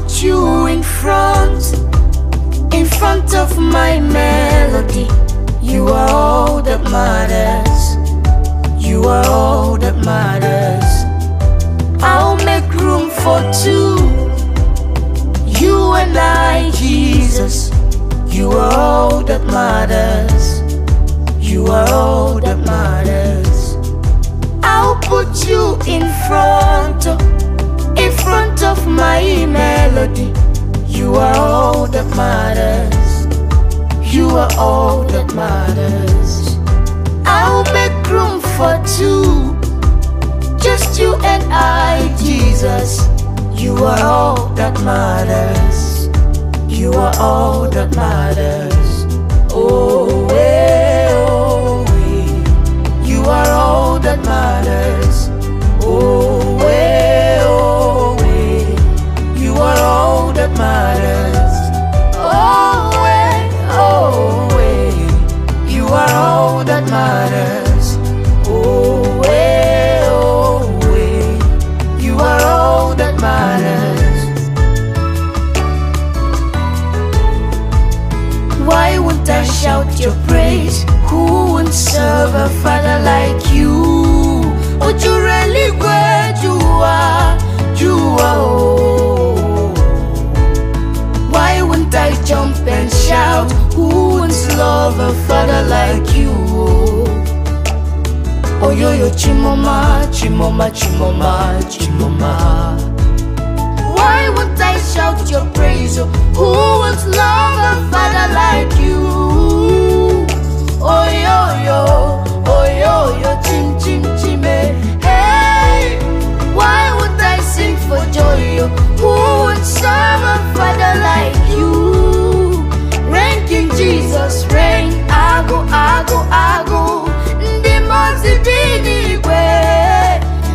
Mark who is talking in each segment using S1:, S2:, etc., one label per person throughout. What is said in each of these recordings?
S1: put you in front of my melody. You are all that matters. You are all that matters. I'll make room for two, you and I, Jesus. You are all that matters. You are all that matters. I'll put you in front of my melody. You are all that matters. You are all that matters. I'll make room for two, just you and I, Jesus. You are all that matters. You are all that matters. Oh, you are all that matters. Oh, you are all that matters. Oh, you are all that matters. Oh, you are all that matters. Why won't I shout your praise? Who won't serve a father like you? Oh, you really great, you are, oh. Why won't I jump and shout? Who won't love a father like you? Oh, yo, Chimoma, Chimoma, Chimoma, Chimoma. Why won't I shout your praise? Oh, who won't love a father like you? Oh, yo, chim, chim, chime. Hey, why would I sing for joy? Who would serve a father like you? Reign King Jesus, reign. Ago. Ndi mozi binigwe,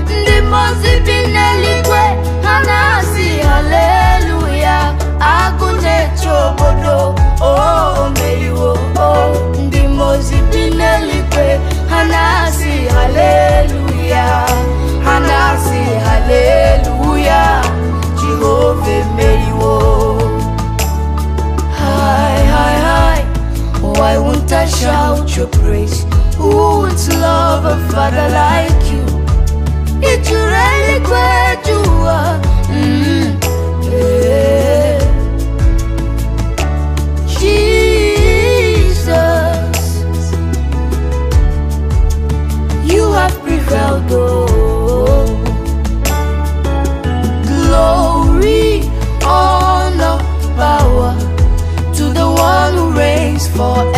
S1: ndi mozi bineligwe. Hanasi hallelujah. Ago nechobodo, oh meiwo, oh. Ndi mozi bineligwe. Hanasi hallelujah. Hanasi hallelujah. Jehovah meiwo. Hi. Why won't I shout your praise? Who would love a father like you? It's really great you are. Yeah. Jesus, you have prevailed, oh. Glory, honor, power to the one who reigns forever.